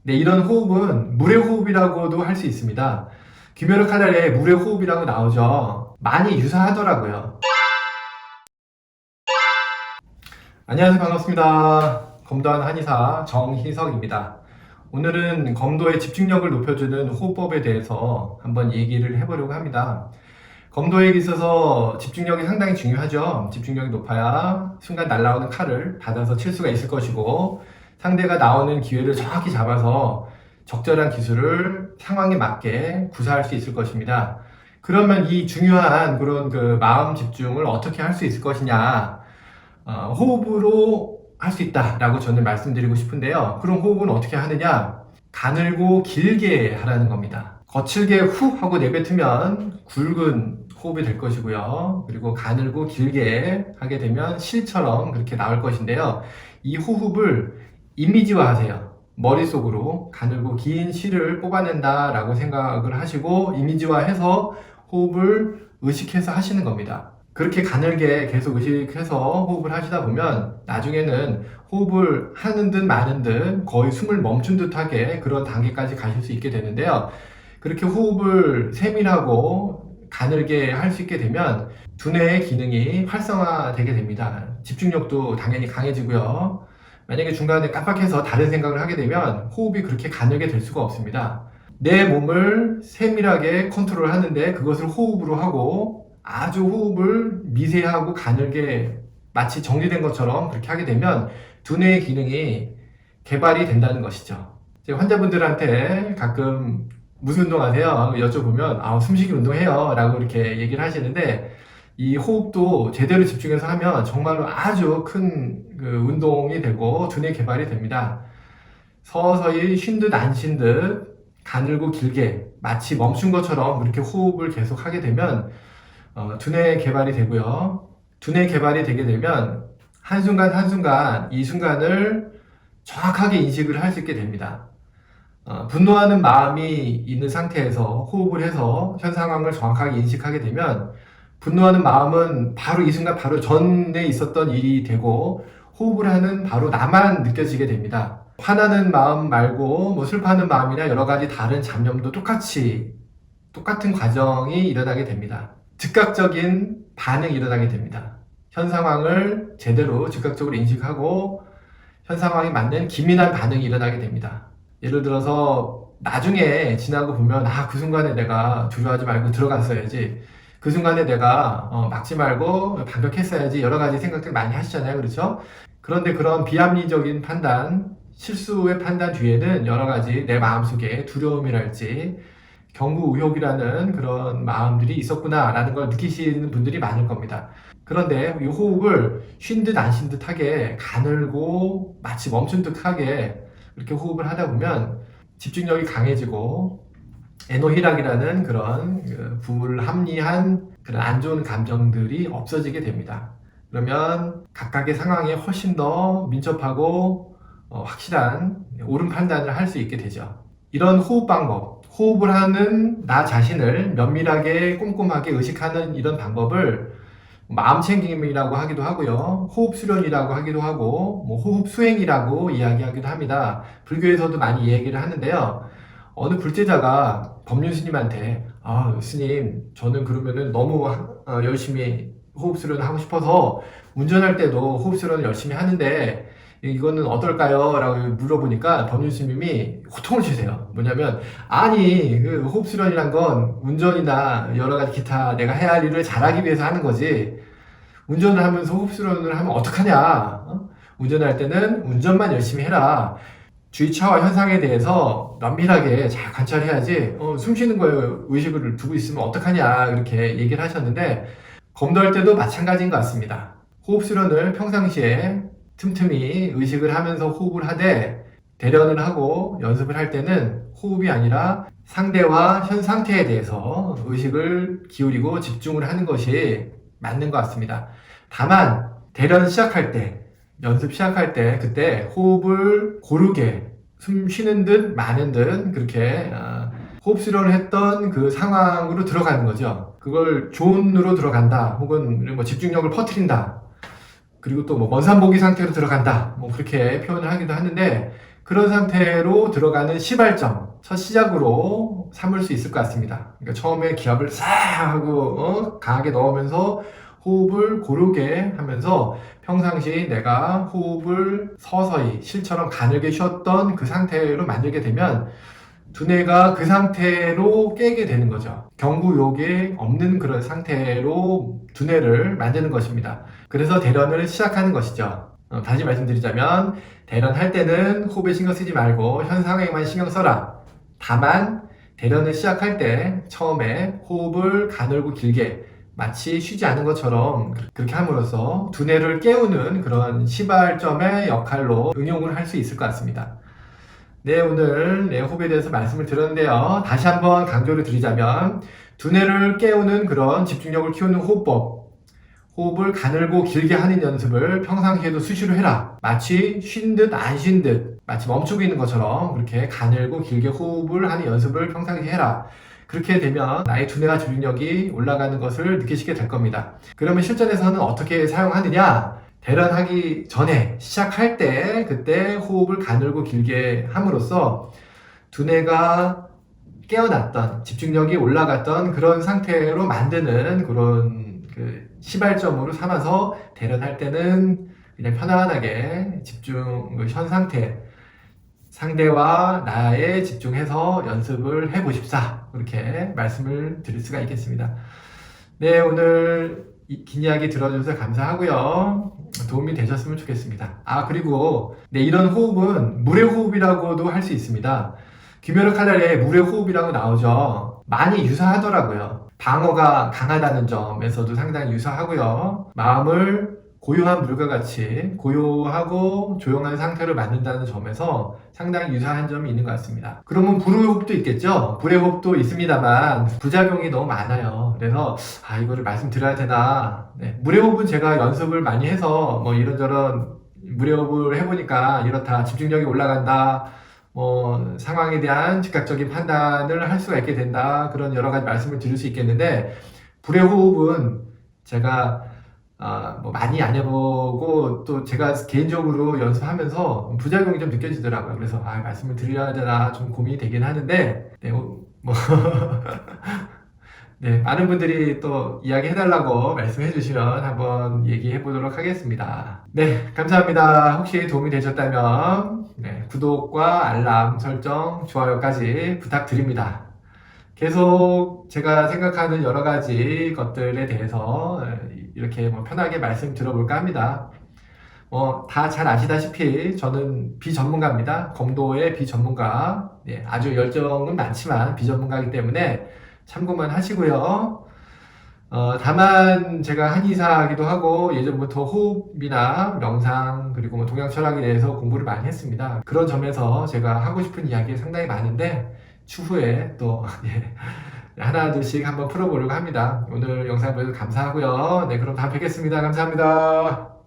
네, 이런 호흡은 물의 호흡이라고도 할 수 있습니다. 귀멸의 칼날에 물의 호흡이라고 나오죠. 많이 유사하더라고요. 안녕하세요. 반갑습니다. 검도한 한의사 정희석입니다. 오늘은 검도의 집중력을 높여주는 호흡법에 대해서 한번 얘기를 해보려고 합니다. 검도에 있어서 집중력이 상당히 중요하죠. 집중력이 높아야 순간 날아오는 칼을 받아서 칠 수가 있을 것이고, 상대가 나오는 기회를 정확히 잡아서 적절한 기술을 상황에 맞게 구사할 수 있을 것입니다. 그러면 이 중요한 그런 마음 집중을 어떻게 할 수 있을 것이냐, 호흡으로 할 수 있다라고 저는 말씀드리고 싶은데요. 그럼 호흡은 어떻게 하느냐? 가늘고 길게 하라는 겁니다. 거칠게 후 하고 내뱉으면 굵은 호흡이 될 것이고요. 그리고 가늘고 길게 하게 되면 실처럼 그렇게 나올 것인데요. 이 호흡을 이미지화 하세요. 머릿속으로 가늘고 긴 실을 뽑아낸다라고 생각을 하시고 이미지화해서 호흡을 의식해서 하시는 겁니다. 그렇게 가늘게 계속 의식해서 호흡을 하시다 보면 나중에는 호흡을 하는 듯 마는 듯 거의 숨을 멈춘 듯하게 그런 단계까지 가실 수 있게 되는데요. 그렇게 호흡을 세밀하고 가늘게 할 수 있게 되면 두뇌의 기능이 활성화되게 됩니다. 집중력도 당연히 강해지고요. 만약에 중간에 깜빡해서 다른 생각을 하게 되면 호흡이 그렇게 가늘게 될 수가 없습니다. 내 몸을 세밀하게 컨트롤 하는데 그것을 호흡으로 하고 아주 호흡을 미세하고 가늘게 마치 정리된 것처럼 그렇게 하게 되면 두뇌의 기능이 개발이 된다는 것이죠. 제가 환자분들한테 가끔 무슨 운동 하세요? 여쭤보면 숨쉬기 운동해요 라고 이렇게 얘기를 하시는데, 이 호흡도 제대로 집중해서 하면 정말로 아주 큰 운동이 되고 두뇌 개발이 됩니다. 서서히 쉰 듯 안 쉰 듯 가늘고 길게 마치 멈춘 것처럼 그렇게 호흡을 계속 하게 되면 두뇌 개발이 되고요. 두뇌 개발이 되게 되면 한순간 한순간 이 순간을 정확하게 인식을 할 수 있게 됩니다. 분노하는 마음이 있는 상태에서 호흡을 해서 현 상황을 정확하게 인식하게 되면 분노하는 마음은 바로 이 순간 바로 전에 있었던 일이 되고 호흡을 하는 바로 나만 느껴지게 됩니다. 화나는 마음 말고 슬퍼하는 마음이나 여러 가지 다른 잡념도 똑같은 과정이 일어나게 됩니다. 즉각적인 반응이 일어나게 됩니다. 현 상황을 제대로 즉각적으로 인식하고 현 상황에 맞는 기민한 반응이 일어나게 됩니다. 예를 들어서 나중에 지나고 보면 그 순간에 내가 두려워하지 말고 들어갔어야지, 그 순간에 내가 막지 말고 반격했어야지, 여러 가지 생각들 많이 하시잖아요. 그렇죠? 그런데 그런 비합리적인 판단, 실수의 판단 뒤에는 여러 가지 내 마음속에 두려움이랄지 경구의혹이라는 그런 마음들이 있었구나 라는 걸 느끼시는 분들이 많을 겁니다. 그런데 이 호흡을 쉰 듯 안 쉰 듯하게 가늘고 마치 멈춘 듯하게 이렇게 호흡을 하다 보면 집중력이 강해지고 에노희락이라는 그런 불합리한 그런 안 좋은 감정들이 없어지게 됩니다. 그러면 각각의 상황에 훨씬 더 민첩하고 확실한 옳은 판단을 할 수 있게 되죠. 이런 호흡 방법, 호흡을 하는 나 자신을 면밀하게 꼼꼼하게 의식하는 이런 방법을 마음 챙김이라고 하기도 하고요. 호흡 수련이라고 하기도 하고, 호흡 수행이라고 이야기하기도 합니다. 불교에서도 많이 얘기를 하는데요. 어느 불제자가 법륜 스님한테, 스님, 저는 그러면은 너무 열심히 호흡 수련을 하고 싶어서 운전할 때도 호흡 수련을 열심히 하는데, 이거는 어떨까요? 라고 물어보니까 법륜 스님이 호통을 치세요. 뭐냐면, 아니, 그 호흡 수련이란 건 운전이나 여러 가지 기타 내가 해야 할 일을 잘하기 위해서 하는 거지, 운전을 하면서 호흡 수련을 하면 어떡하냐? 운전할 때는 운전만 열심히 해라. 주의차와 현상에 대해서 면밀하게 잘 관찰해야지, 숨 쉬는 거에 의식을 두고 있으면 어떡하냐, 이렇게 얘기를 하셨는데, 검도할 때도 마찬가지인 것 같습니다. 호흡 수련을 평상시에 틈틈이 의식을 하면서 호흡을 하되, 대련을 하고 연습을 할 때는 호흡이 아니라 상대와 현 상태에 대해서 의식을 기울이고 집중을 하는 것이 맞는 것 같습니다. 다만 대련 시작할 때, 연습 시작할 때 그때 호흡을 고르게 숨 쉬는 듯 마는 듯 그렇게 호흡 수련을 했던 그 상황으로 들어가는 거죠. 그걸 존으로 들어간다, 혹은 집중력을 퍼뜨린다, 그리고 또 먼산보기 상태로 들어간다, 그렇게 표현을 하기도 하는데, 그런 상태로 들어가는 시발점, 첫 시작으로 삼을 수 있을 것 같습니다. 그러니까 처음에 기압을 싹 하고 강하게 넣으면서 호흡을 고르게 하면서 평상시 내가 호흡을 서서히 실처럼 가늘게 쉬었던 그 상태로 만들게 되면 두뇌가 그 상태로 깨게 되는 거죠. 경구욕이 없는 그런 상태로 두뇌를 만드는 것입니다. 그래서 대련을 시작하는 것이죠. 다시 말씀드리자면 대련할 때는 호흡에 신경 쓰지 말고 현상에만 신경 써라. 다만 대련을 시작할 때 처음에 호흡을 가늘고 길게 마치 쉬지 않은 것처럼 그렇게 함으로써 두뇌를 깨우는 그런 시발점의 역할로 응용을 할 수 있을 것 같습니다. 네, 오늘 호흡에 대해서 말씀을 드렸는데요. 다시 한번 강조를 드리자면 두뇌를 깨우는 그런 집중력을 키우는 호흡법, 호흡을 가늘고 길게 하는 연습을 평상시에도 수시로 해라. 마치 쉰 듯 안 쉰 듯, 마치 멈추고 있는 것처럼 그렇게 가늘고 길게 호흡을 하는 연습을 평상시에 해라. 그렇게 되면 나의 두뇌와 집중력이 올라가는 것을 느끼시게 될 겁니다. 그러면 실전에서는 어떻게 사용하느냐? 대련하기 전에 시작할 때 그때 호흡을 가늘고 길게 함으로써 두뇌가 깨어났던 집중력이 올라갔던 그런 상태로 만드는 그런 시발점으로 삼아서 대련할 때는 그냥 편안하게 집중 현 상태 상대와 나에 집중해서 연습을 해보십사. 그렇게 말씀을 드릴 수가 있겠습니다. 네, 오늘 긴 이야기 들어주셔서 감사하고요. 도움이 되셨으면 좋겠습니다. 그리고 이런 호흡은 물의 호흡이라고도 할 수 있습니다. 귀멸의 칼날에 물의 호흡이라고 나오죠. 많이 유사하더라고요. 방어가 강하다는 점에서도 상당히 유사하고요. 마음을 고요한 물과 같이 고요하고 조용한 상태로 만든다는 점에서 상당히 유사한 점이 있는 것 같습니다. 그러면 불의 호흡도 있겠죠? 불의 호흡도 있습니다만 부작용이 너무 많아요. 그래서 이거를 말씀드려야 되나. 물의 호흡은 제가 연습을 많이 해서 이런저런 물의 호흡을 해보니까 이렇다, 집중력이 올라간다, 상황에 대한 즉각적인 판단을 할 수가 있게 된다, 그런 여러 가지 말씀을 드릴 수 있겠는데, 불의 호흡은 제가 많이 안 해보고 또 제가 개인적으로 연습하면서 부작용이 좀 느껴지더라고요. 그래서 말씀을 드려야 되나 좀 고민이 되긴 하는데, 많은 분들이 또 이야기 해달라고 말씀해 주시면 한번 얘기해 보도록 하겠습니다. 네, 감사합니다. 혹시 도움이 되셨다면 구독과 알람 설정, 좋아요까지 부탁드립니다. 계속 제가 생각하는 여러 가지 것들에 대해서 이렇게 편하게 말씀 들어볼까 합니다. 다 잘 아시다시피 저는 비전문가입니다. 검도의 비전문가. 아주 열정은 많지만 비전문가이기 때문에 참고만 하시고요. 다만 제가 한의사이기도 하고 예전부터 호흡이나 명상 그리고 동양 철학에 대해서 공부를 많이 했습니다. 그런 점에서 제가 하고 싶은 이야기 상당히 많은데 추후에 또 하나 둘씩 한번 풀어보려고 합니다. 오늘 영상 보셔서 감사하고요. 그럼 다음에 뵙겠습니다. 감사합니다.